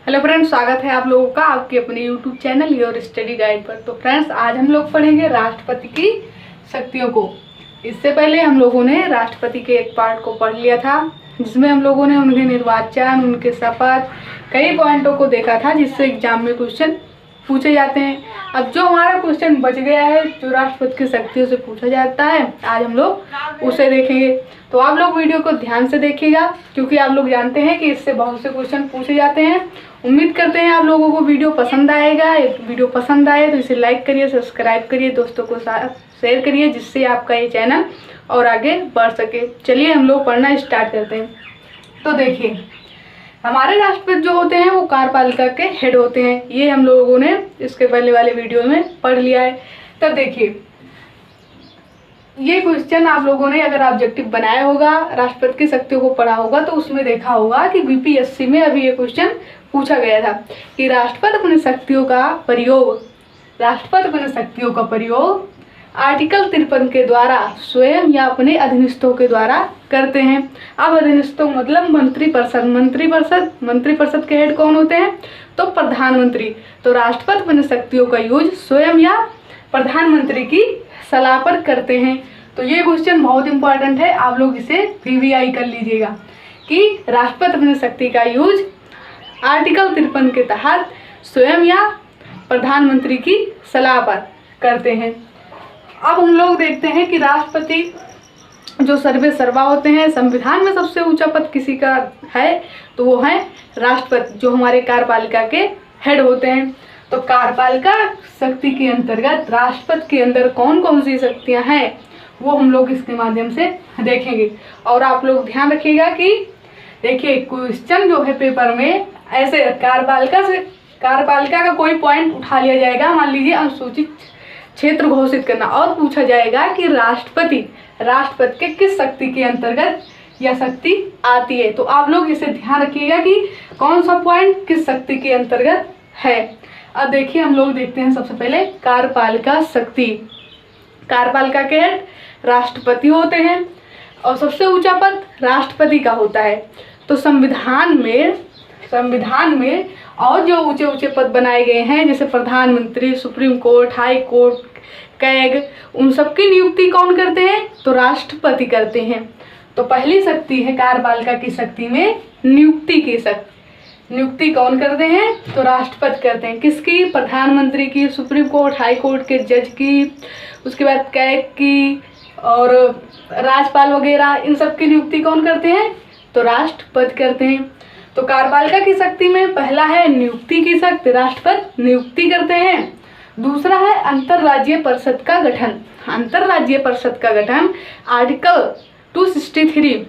Hello friends, स्वागत है आप लोगों का आपके अपने YouTube channel your study guide पर। तो फ्रेंड्स, आज हम लोग पढ़ेंगे राष्ट्रपति की शक्तियों को। इससे पहले हम लोगों ने राष्ट्रपति के एक पार्ट को पढ़ लिया था, जिसमें हम लोगों ने उनके निर्वाचन, उनके शपथ, कई पॉइंटों को देखा था जिससे एग्जाम में क्वेश्चन पूछे जाते हैं। अब जो हमारा क्वेश्चन बच गया है, जो राष्ट्रपति की शक्तियों से पूछा जाता है, आज हम लोग उसे देखेंगे। तो आप लोग वीडियो को ध्यान से देखिएगा, क्योंकि आप लोग जानते हैं कि इससे बहुत से क्वेश्चन पूछे जाते हैं। उम्मीद करते हैं आप लोगों को वीडियो पसंद आएगा। वीडियो पसंद आए तो इसे लाइक करिए, सब्सक्राइब करिए, दोस्तों को शेयर करिए, जिससे आपका ये चैनल और आगे बढ़ सके। चलिए हम लोग पढ़ना स्टार्ट करते हैं। तो देखिए, हमारे राष्ट्रपति जो होते हैं वो कार्यपालिका के हेड होते हैं। ये हम लोगों ने इसके पहले वाले वीडियो में पढ़ लिया है। तब देखिए, ये क्वेश्चन आप लोगों ने अगर ऑब्जेक्टिव बनाया होगा, राष्ट्रपति की शक्तियों को पढ़ा होगा, तो उसमें देखा होगा कि बीपीएससी में अभी ये क्वेश्चन पूछा गया था कि राष्ट्रपति अपनी शक्तियों का प्रयोग आर्टिकल 53 के द्वारा स्वयं या अपने अधीनस्थों के द्वारा करते हैं। अब अधीनस्थों मतलब मंत्रिपरिषद के हेड कौन होते हैं? तो प्रधानमंत्री। तो राष्ट्रपति अपनी शक्तियों का यूज स्वयं या प्रधानमंत्री की सलाह पर करते हैं। तो ये क्वेश्चन बहुत इंपॉर्टेंट है, आप लोग इसे वीवीआई कर लीजिएगा कि राष्ट्रपति अपनी शक्ति का यूज आर्टिकल 53 के तहत स्वयं या प्रधानमंत्री की सलाह पर करते हैं। अब हम लोग देखते हैं कि राष्ट्रपति जो सर्वे सर्वा होते हैं, संविधान में सबसे ऊंचा पद किसी का है तो वो है राष्ट्रपति, जो हमारे कार्यपालिका के हेड होते हैं। तो कार्यपालिका शक्ति के अंतर्गत राष्ट्रपति के अंदर कौन कौन सी शक्तियां हैं वो हम लोग इसके माध्यम से देखेंगे। और आप लोग ध्यान रखिएगा कि देखिए, क्वेश्चन जो है पेपर में ऐसे कार्यपालिका का कोई पॉइंट उठा लिया जाएगा, मान लीजिए अनुसूचित क्षेत्र घोषित करना, और पूछा जाएगा कि राष्ट्रपति के किस शक्ति के अंतर्गत यह शक्ति आती है। तो आप लोग इसे ध्यान रखिएगा कि कौन सा पॉइंट किस शक्ति के अंतर्गत है। अब देखिए, हम लोग देखते हैं सबसे पहले कार्यपालिका शक्ति। कार्यपालिका के हेड राष्ट्रपति होते हैं और सबसे ऊंचा पद राष्ट्रपति का होता है। तो संविधान में और जो ऊंचे ऊंचे पद बनाए गए हैं, जैसे प्रधानमंत्री, supreme court, high court, CAG, उन सबकी नियुक्ति कौन करते हैं? तो राष्ट्रपति करते हैं। तो पहली शक्ति है कार्यपालिका की शक्ति में नियुक्ति की शक्ति। नियुक्ति कौन करते हैं? तो राष्ट्रपति करते हैं। किसकी? प्रधानमंत्री की, सुप्रीम कोर्ट, हाई कोर्ट के जज की, उसके बाद कैग की और राज्यपाल वगैरह, इन सब की नियुक्ति कौन करते हैं? तो राष्ट्रपति करते हैं। तो कार्यपालिका की शक्ति में पहला है नियुक्ति की शक्ति, राष्ट्रपति नियुक्ति करते हैं। दूसरा है अंतरराज्यीय परिषद का गठन। अंतरराज्यीय परिषद का गठन आर्टिकल 263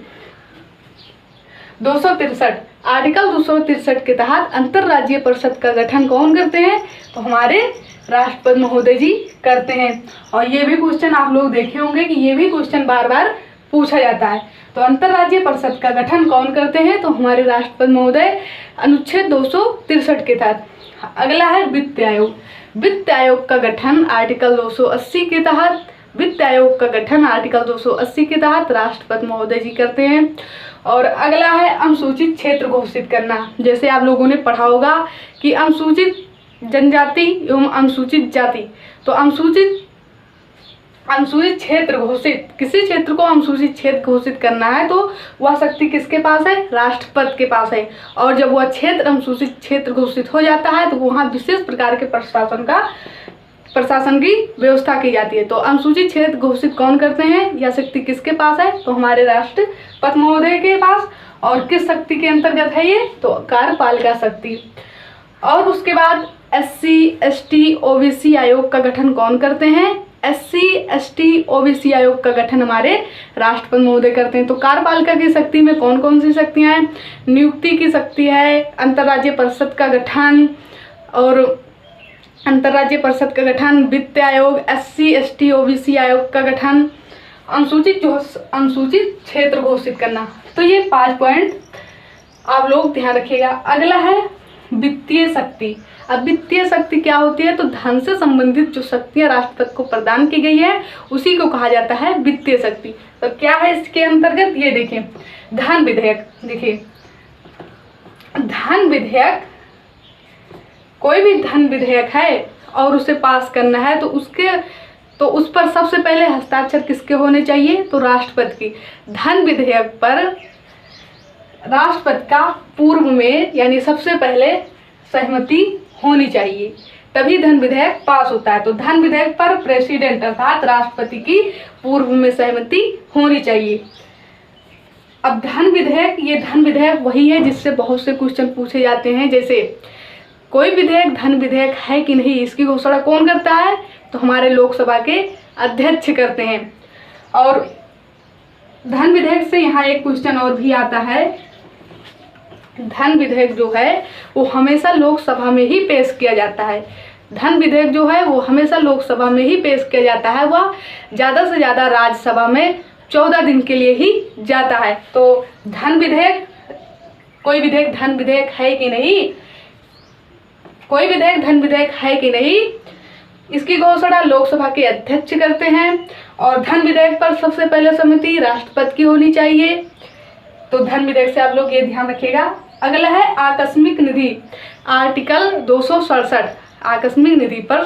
आर्टिकल 263 के तहत अंतरराज्यीय परिषद का गठन कौन करते हैं? तो हमारे राष्ट्रपति महोदय जी करते हैं। और ये भी क्वेश्चन आप लोग देखे होंगे कि ये भी क्वेश्चन बार बार पूछा जाता है। तो अंतरराज्यीय परिषद का गठन कौन करते हैं? तो हमारे राष्ट्रपति महोदय, अनुच्छेद 263 के तहत। अगला है वित्त आयोग। वित्त आयोग का गठन आर्टिकल 280 के तहत राष्ट्रपति महोदय जी करते हैं। और अगला है अनुसूचित क्षेत्र घोषित करना। जैसे आप लोगों ने पढ़ा होगा कि अनुसूचित जनजाति एवं अनुसूचित जाति। तो अनुसूचित क्षेत्र घोषित, किसी क्षेत्र को अनुसूचित क्षेत्र घोषित करना है तो वह शक्ति किसके पास है? राष्ट्रपति के पास है। और जब वह क्षेत्र अनुसूचित क्षेत्र घोषित हो जाता है तो वहाँ विशेष प्रकार के प्रशासन की व्यवस्था की जाती है। तो अनुसूचित क्षेत्र घोषित कौन करते हैं? यह शक्ति किसके पास है? तो हमारे राष्ट्रपति महोदय के पास। और किस शक्ति के अंतर्गत है ये? तो कार्यपालिका शक्ति। और उसके बाद SC, ST, OBC आयोग का गठन कौन करते हैं? SC, ST, OBC आयोग का गठन हमारे राष्ट्रपति महोदय करते हैं। तो कार्यपालिका की शक्ति में कौन कौन सी शक्तियां हैं? नियुक्ति की शक्ति है, अंतरराज्यीय परिषद का गठन वित्त आयोग, SC, ST, OBC आयोग का गठन, अनुसूचित क्षेत्र घोषित करना। तो ये 5 पॉइंट आप लोग ध्यान रखिएगा। अगला है वित्तीय शक्ति। अब वित्तीय शक्ति क्या होती है? तो धन से संबंधित जो शक्तियां राष्ट्रपति को प्रदान की गई है उसी को कहा जाता है वित्तीय शक्ति। तो क्या है इसके अंतर्गत? ये देखिए, धन विधेयक। देखिए, धन विधेयक कोई भी धन विधेयक है और उसे पास करना है तो उस पर सबसे पहले हस्ताक्षर किसके होने चाहिए? तो राष्ट्रपति की। धन विधेयक पर राष्ट्रपति का पूर्व में यानी सबसे पहले सहमति होनी चाहिए, तभी धन विधेयक पास होता है। तो धन विधेयक पर प्रेसिडेंट अर्थात राष्ट्रपति की पूर्व में सहमति होनी चाहिए। अब ये धन विधेयक वही है जिससे बहुत से क्वेश्चन पूछे जाते हैं, जैसे कोई विधेयक धन विधेयक है कि नहीं, इसकी घोषणा कौन करता है? तो हमारे लोकसभा के अध्यक्ष करते हैं। और धन विधेयक से यहाँ एक क्वेश्चन और भी आता है, धन विधेयक जो है वो हमेशा लोकसभा में ही पेश किया जाता है। धन विधेयक जो है वो हमेशा लोकसभा में ही पेश किया जाता है, वह ज़्यादा से ज़्यादा राज्यसभा में 14 दिन के लिए ही जाता है। तो धन विधेयक, कोई विधेयक धन विधेयक है कि नहीं, कोई विधेयक धन विधेयक है कि नहीं, इसकी घोषणा लोकसभा के अध्यक्ष करते हैं। और धन विधेयक पर सबसे पहले सहमति राष्ट्रपति की होनी चाहिए। तो धन विधेयक से आप लोग ये ध्यान रखिएगा। अगला है आकस्मिक निधि, आर्टिकल 267। आकस्मिक निधि पर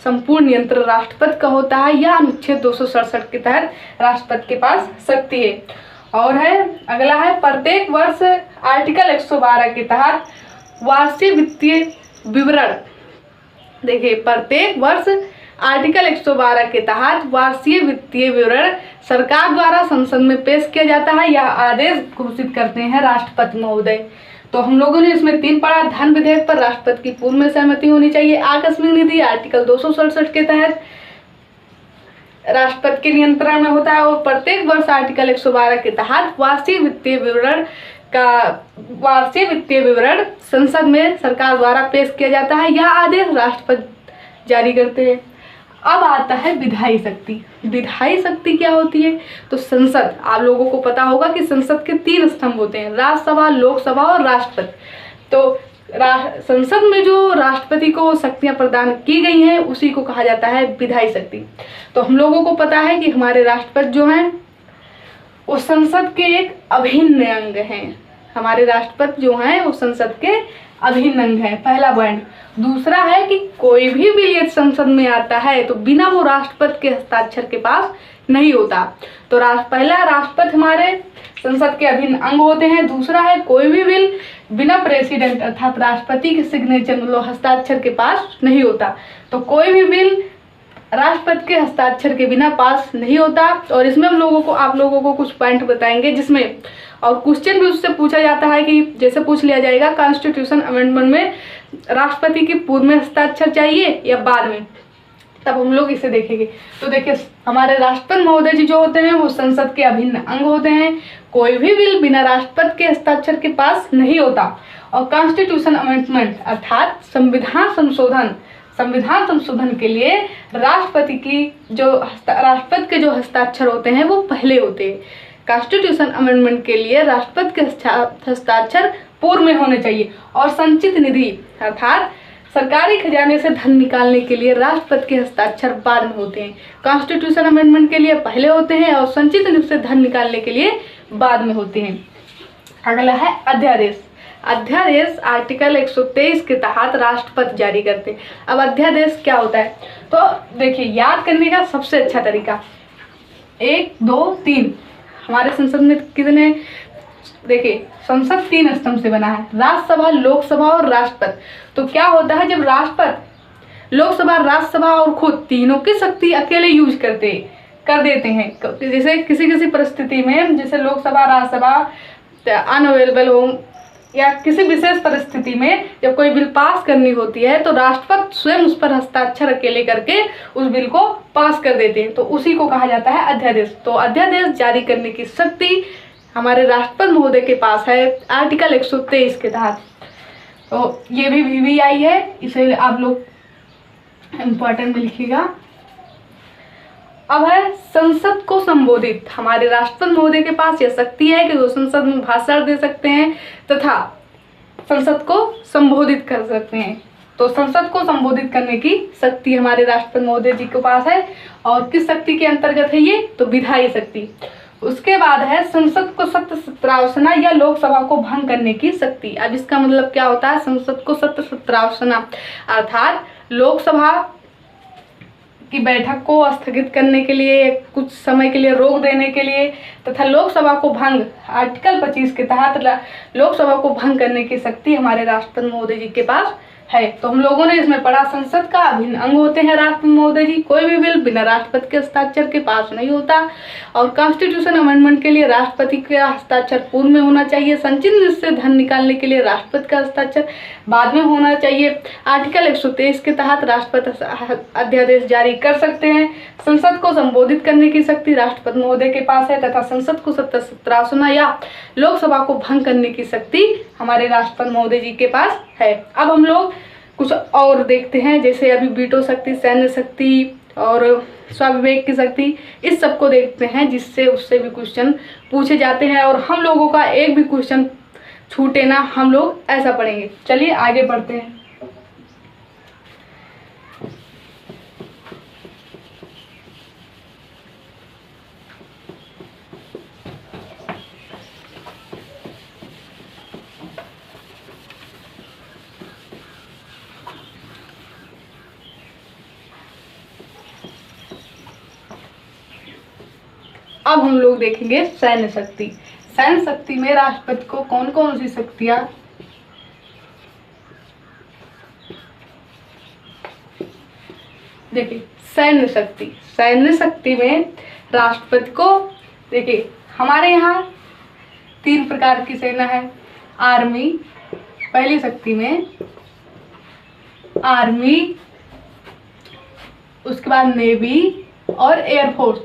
संपूर्ण नियंत्रण राष्ट्रपति का होता है, या अनुच्छेद 267 के तहत राष्ट्रपति के पास शक्ति है। और है अगला है प्रत्येक वर्ष आर्टिकल 112 के तहत वार्षिक वित्तीय विवरण। देखिए, प्रत्येक वर्ष आर्टिकल 112 के तहत वार्षिक वित्तीय विवरण सरकार द्वारा संसद में पेश किया जाता है, यह आदेश घोषित करते हैं राष्ट्रपति महोदय। तो हम लोगों ने इसमें 3 पढ़ा। धन विधेयक पर राष्ट्रपति की पूर्व में सहमति होनी चाहिए। आकस्मिक निधि आर्टिकल 267 के तहत राष्ट्रपति के नियंत्रण में होता है। और प्रत्येक वर्ष आर्टिकल 112 के तहत वार्षिक वित्तीय विवरण संसद में सरकार द्वारा पेश किया जाता है, यह आदेश राष्ट्रपति जारी करते हैं। अब आता है विधायी शक्ति। विधायी शक्ति क्या होती है? तो संसद, आप लोगों को पता होगा कि संसद के 3 स्तंभ होते हैं, राज्यसभा, लोकसभा और राष्ट्रपति। तो संसद में जो राष्ट्रपति को शक्तियां प्रदान की गई हैं उसी को कहा जाता है विधायी शक्ति। तो हम लोगों को पता है कि हमारे राष्ट्रपति जो हैं वो संसद के एक अभिन्न अंग हैं। हमारे राष्ट्रपति जो हैं वो संसद के अभिन्न अंग है, पहला पॉइंट। दूसरा है कि कोई भी बिल यदि संसद में आता है तो बिना वो राष्ट्रपति के हस्ताक्षर के पास नहीं होता। तो पहला राष्ट्रपति हमारे संसद के अभिन्न अंग होते हैं। दूसरा है कोई भी बिल बिना प्रेसिडेंट अर्थात राष्ट्रपति के सिग्नेचर मतलब हस्ताक्षर के पास नहीं होता। तो कोई भी बिल राष्ट्रपति के हस्ताक्षर के बिना पास नहीं होता। और इसमें आप लोगों को कुछ पॉइंट बताएंगे जिसमें और क्वेश्चन भी उससे पूछा जाता है कि जैसे पूछ लिया जाएगा कॉन्स्टिट्यूशन अमेंडमेंट में राष्ट्रपति की पूर्व में हस्ताक्षर चाहिए या बाद में, तब हम लोग इसे देखेंगे। तो देखिए, हमारे राष्ट्रपति महोदय जी जो होते हैं वो संसद के अभिन्न अंग होते हैं। कोई भी बिल बिना राष्ट्रपति के हस्ताक्षर के पास नहीं होता। और कॉन्स्टिट्यूशन अमेंडमेंट अर्थात संविधान संशोधन के लिए राष्ट्रपति के जो हस्ताक्षर होते हैं वो पहले होते हैं। कॉन्स्टिट्यूशन अमेंडमेंट के लिए राष्ट्रपति के हस्ताक्षर पूर्व में होने चाहिए। और संचित निधि अर्थात सरकारी खजाने से धन निकालने के लिए राष्ट्रपति के हस्ताक्षर बाद में होते हैं। कॉन्स्टिट्यूशन अमेंडमेंट के लिए पहले होते हैं और संचित निधि से धन निकालने के लिए बाद में होते हैं। अगला है अध्यादेश। अध्यादेश आर्टिकल 123 के तहत राष्ट्रपति जारी करते हैं। अब अध्यादेश क्या होता है? तो देखिए, याद करने का सबसे अच्छा तरीका 1, 2, 3 हमारे संसद में कितने, देखिए संसद 3 स्तंभ से बना है, राज्यसभा, लोकसभा और राष्ट्रपति। तो क्या होता है, जब राष्ट्रपति लोकसभा, राज्यसभा और खुद तीनों की शक्ति अकेले यूज कर देते हैं, जैसे किसी परिस्थिति में जैसे लोकसभा, राज्यसभा अनअवेलेबल हो या किसी विशेष परिस्थिति में जब कोई बिल पास करनी होती है तो राष्ट्रपति स्वयं उस पर हस्ताक्षर अकेले करके उस बिल को पास कर देते हैं, तो उसी को कहा जाता है अध्यादेश। तो अध्यादेश जारी करने की शक्ति हमारे राष्ट्रपति महोदय के पास है आर्टिकल 123 के तहत। तो ये भी VVI है, इसे आप लोग इम्पोर्टेंट में लिखिएगा। अब है संसद को संबोधित। हमारे राष्ट्रपति महोदय के पास यह शक्ति है कि वो संसद में भाषण दे सकते हैं तथा संसद को संबोधित कर सकते हैं। तो संसद को संबोधित करने की शक्ति हमारे राष्ट्रपति महोदय जी के पास है। और किस शक्ति के अंतर्गत है ये? तो विधायी शक्ति। उसके बाद है संसद को सत्र सत्रावसना या लोकसभा को भंग करने की शक्ति। अब इसका मतलब क्या होता है, संसद को सत्र सत्रावसना अर्थात लोकसभा की बैठक को स्थगित करने के लिए, कुछ समय के लिए रोक देने के लिए, तथा लोकसभा को भंग आर्टिकल 25 के तहत लोकसभा को भंग करने की शक्ति हमारे राष्ट्रपति महोदय जी के पास है। तो हम लोगों ने इसमें पढ़ा संसद का अभिन्न अंग होते हैं राष्ट्रपति महोदय जी। कोई भी बिल बिना राष्ट्रपति के हस्ताक्षर के पास नहीं होता और कॉन्स्टिट्यूशन अमेंडमेंट के लिए राष्ट्रपति का हस्ताक्षर पूर्व में होना चाहिए। संचित निधि से धन निकालने के लिए राष्ट्रपति का हस्ताक्षर बाद में होना चाहिए। आर्टिकल 123 के तहत राष्ट्रपति अध्यादेश जारी कर सकते हैं। संसद को संबोधित करने की शक्ति राष्ट्रपति महोदय के पास है तथा संसद को सत्र सत्रावसना या लोकसभा को भंग करने की शक्ति हमारे राष्ट्रपति महोदय जी के पास है। अब हम लोग कुछ और देखते हैं, जैसे अभी वीटो शक्ति, सैन्य शक्ति और स्वाविवेक की शक्ति, इस सब को देखते हैं जिससे उससे भी क्वेश्चन पूछे जाते हैं और हम लोगों का एक भी क्वेश्चन छूटे ना, हम लोग ऐसा पढ़ेंगे। चलिए आगे बढ़ते हैं। अब हम लोग देखेंगे सैन्य शक्ति। सैन्य शक्ति में राष्ट्रपति को कौन कौन सी शक्तियां देखिए, सैन्य शक्ति में राष्ट्रपति को देखिए, हमारे यहाँ 3 प्रकार की सेना है। आर्मी, पहली शक्ति में आर्मी, उसके बाद नेवी और एयरफोर्स,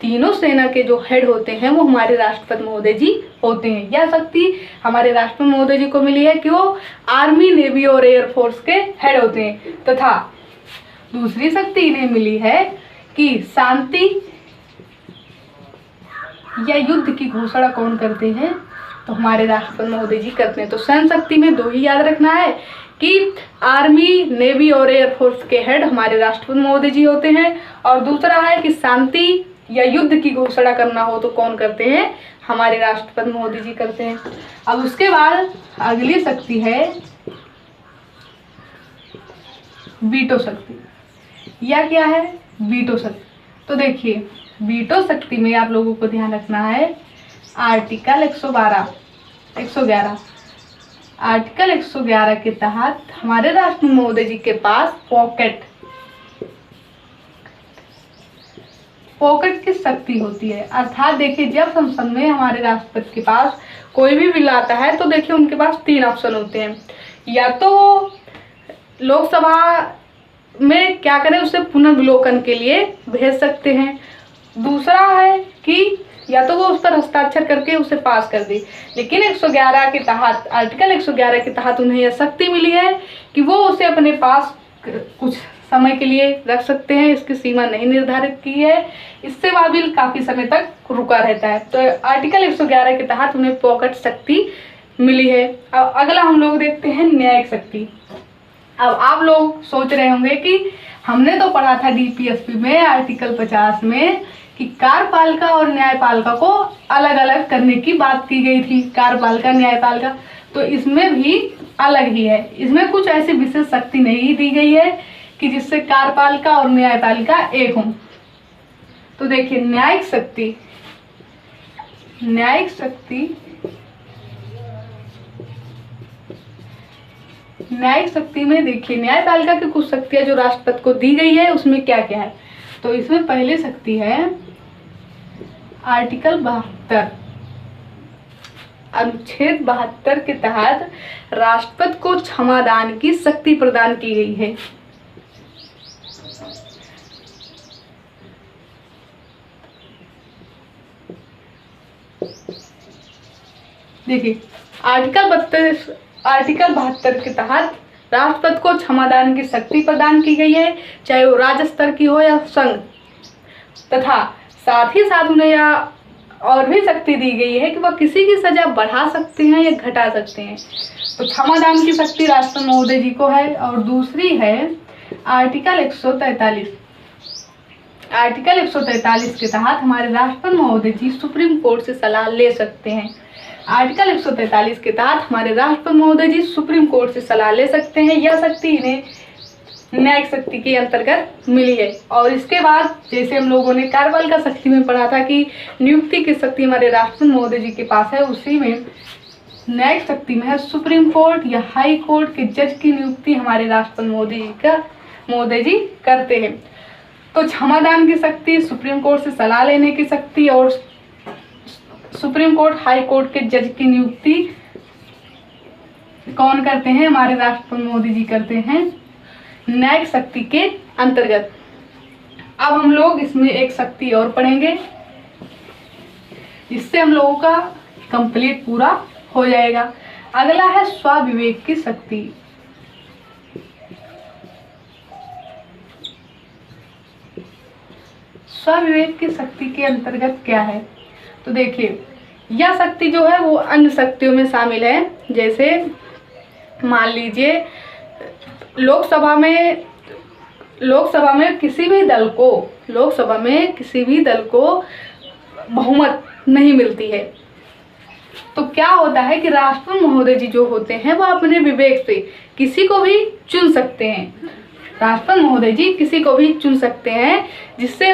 तीनों सेना के जो हेड होते हैं वो हमारे राष्ट्रपति महोदय जी होते हैं। यह शक्ति हमारे राष्ट्रपति महोदय जी को मिली है कि वो आर्मी, नेवी और एयरफोर्स के हेड होते हैं। तथा दूसरी शक्ति इन्हें मिली है कि शांति या युद्ध की घोषणा कौन करते हैं, तो हमारे राष्ट्रपति महोदय जी करते हैं। तो सैन्य शक्ति में 2 ही याद रखना है कि आर्मी, नेवी और एयरफोर्स के हेड हमारे राष्ट्रपति महोदय जी होते हैं, और दूसरा है कि शांति या युद्ध की घोषणा करना हो तो कौन करते हैं, हमारे राष्ट्रपति महोदय जी करते हैं। अब उसके बाद अगली शक्ति है वीटो शक्ति। यह क्या है, वीटो शक्ति। तो देखिए, वीटो शक्ति में आप लोगों को ध्यान रखना है आर्टिकल 111 आर्टिकल 111 के तहत हमारे राष्ट्रपति महोदय जी के पास पॉकेट की शक्ति होती है। अर्थात देखिए, जब संसद में हमारे राष्ट्रपति के पास कोई भी बिल आता है तो देखिए उनके पास 3 ऑप्शन होते हैं। या तो लोकसभा में क्या करें, उसे पुनर्विलोकन के लिए भेज सकते हैं। दूसरा है कि या तो वो उस पर हस्ताक्षर करके उसे पास कर दे। लेकिन 111 के तहत, आर्टिकल 111 के तहत उन्हें यह शक्ति मिली है कि वो उसे अपने पास कुछ समय के लिए रख सकते हैं। इसकी सीमा नहीं निर्धारित की है, इससे वह बिल काफ़ी समय तक रुका रहता है। तो आर्टिकल 111 के तहत उन्हें पॉकेट शक्ति मिली है। अब अगला हम लोग देखते हैं न्यायिक शक्ति। अब आप लोग सोच रहे होंगे कि हमने तो पढ़ा था डीपीएसपी में आर्टिकल 50 में कि कार्यपालिका और न्यायपालिका को अलग अलग करने की बात की गई थी, कार्यपालिका न्यायपालिका। तो इसमें भी अलग ही है, इसमें कुछ ऐसी विशेष शक्ति नहीं दी गई है कि जिससे कार्यपालिका और न्यायपालिका एक हों। तो देखिए, न्यायिक शक्ति में देखिए, न्यायपालिका की कुछ शक्तियां जो राष्ट्रपति को दी गई है उसमें क्या क्या है। तो इसमें पहली शक्ति है आर्टिकल 72, अनुच्छेद 72 के तहत राष्ट्रपति को क्षमादान की शक्ति प्रदान की गई है। देखिए, आर्टिकल 72 के तहत राष्ट्रपति को क्षमादान की शक्ति प्रदान की गई है, चाहे वो राज्य स्तर की हो या संघ। तथा साथ ही साथ उन्हें यह और भी शक्ति दी गई है कि वह किसी की सजा बढ़ा सकते हैं या घटा सकते हैं। तो क्षमादान की शक्ति राष्ट्रपति महोदय जी को है। और दूसरी है आर्टिकल 143। आर्टिकल 143 के तहत हमारे राष्ट्रपति महोदय जी सुप्रीम कोर्ट से सलाह ले सकते हैं। आर्टिकल 143 के तहत हमारे राष्ट्रपति महोदय जी सुप्रीम कोर्ट से सलाह ले सकते हैं। यह शक्ति इन्हें न्यायिक शक्ति के अंतर्गत मिली है। और इसके बाद जैसे हम लोगों ने कार्यबल का शक्ति में पढ़ा था कि नियुक्ति की शक्ति हमारे राष्ट्रपति महोदय जी के पास है, उसी में न्यायिक शक्ति में है सुप्रीम कोर्ट या हाई कोर्ट के जज की नियुक्ति हमारे राष्ट्रपति महोदय जी करते हैं। तो क्षमादान की शक्ति, सुप्रीम कोर्ट से सलाह लेने की शक्ति और सुप्रीम कोर्ट हाई कोर्ट के जज की नियुक्ति कौन करते हैं? हमारे राष्ट्रपति मोदी जी करते हैं न्यायिक शक्ति के अंतर्गत। अब हम लोग इसमें एक शक्ति और पढ़ेंगे, इससे हम लोगों का कंप्लीट पूरा हो जाएगा। अगला है स्वविवेक की शक्ति। स्वविवेक की शक्ति के अंतर्गत क्या है? तो देखिए, यह शक्ति जो है वो अन्य शक्तियों में शामिल है। जैसे मान लीजिए लोकसभा में किसी भी दल को बहुमत नहीं मिलती है, तो क्या होता है कि राष्ट्रपति महोदय जी जो होते हैं वो अपने विवेक से किसी को भी चुन सकते हैं। राष्ट्रपति महोदय जी किसी को भी चुन सकते हैं जिसे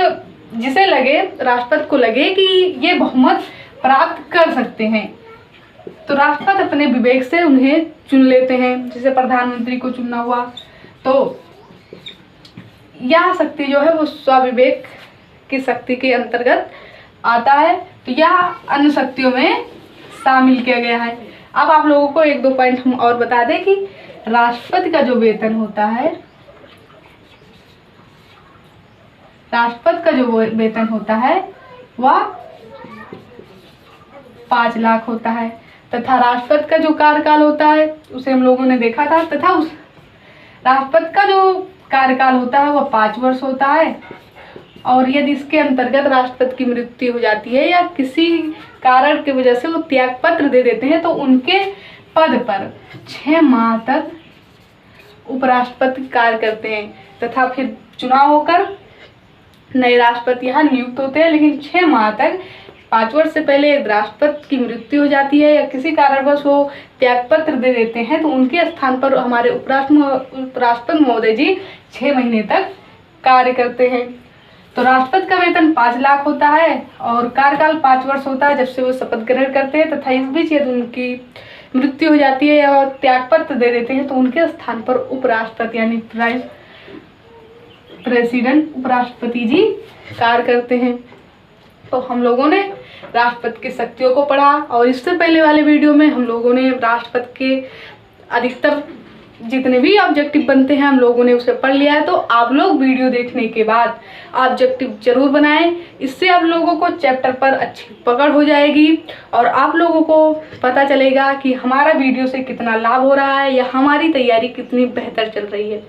लगे, राष्ट्रपति को लगे कि ये बहुमत प्राप्त कर सकते हैं, तो राष्ट्रपति अपने विवेक से उन्हें चुन लेते हैं। जैसे प्रधानमंत्री को चुनना हुआ, तो यह शक्ति जो है वो स्वविवेक की शक्ति के अंतर्गत आता है। तो यह अन्य शक्तियों में शामिल किया गया है। अब आप लोगों को एक दो पॉइंट हम और बता दें कि राष्ट्रपति का जो वेतन होता है, वह 5 लाख होता है, तथा राष्ट्रपति का जो कार्यकाल होता है उसे हम लोगों ने देखा था, तथा उस राष्ट्रपति का जो कार्यकाल होता है वह 5 वर्ष होता है। और यदि इसके अंतर्गत राष्ट्रपति की मृत्यु हो जाती है या किसी कारण की वजह से वो त्याग पत्र दे देते हैं, तो उनके पद पर 6 माह तक उपराष्ट्रपति कार्य करते हैं, तथा फिर चुनाव होकर नए राष्ट्रपति यहाँ नियुक्त होते हैं। लेकिन 6 माह तक, 5 वर्ष से पहले राष्ट्रपति की मृत्यु हो जाती है या किसी कारणवश वो त्यागपत्र दे देते हैं, तो उनके स्थान पर हमारे उपराष्ट्रपति महोदय जी 6 महीने तक कार्य करते हैं। तो राष्ट्रपति का वेतन 5 लाख होता है और कार्यकाल 5 वर्ष होता है जब से वो शपथ ग्रहण करते हैं, तथा इस बीच यदि उनकी मृत्यु हो जाती है या त्यागपत्र दे देते हैं, तो उनके स्थान पर उपराष्ट्रपति यानी प्रेसिडेंट उपराष्ट्रपति जी कार्य करते हैं। तो हम लोगों ने राष्ट्रपति की शक्तियों को पढ़ा, और इससे पहले वाले वीडियो में हम लोगों ने राष्ट्रपति के अधिकतर जितने भी ऑब्जेक्टिव बनते हैं हम लोगों ने उसे पढ़ लिया है। तो आप लोग वीडियो देखने के बाद ऑब्जेक्टिव जरूर बनाएं, इससे आप लोगों को चैप्टर पर अच्छी पकड़ हो जाएगी और आप लोगों को पता चलेगा कि हमारा वीडियो से कितना लाभ हो रहा है या हमारी तैयारी कितनी बेहतर चल रही है।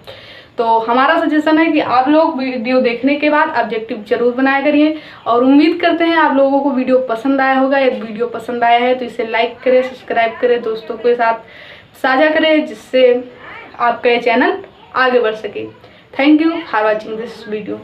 तो हमारा सजेशन है कि आप लोग वीडियो देखने के बाद ऑब्जेक्टिव जरूर बनाया करिए, और उम्मीद करते हैं आप लोगों को वीडियो पसंद आया होगा। यदि वीडियो पसंद आया है तो इसे लाइक करें, सब्सक्राइब करें, दोस्तों के साथ साझा करें, जिससे आपका ये चैनल आगे बढ़ सके। Thank you for watching this video.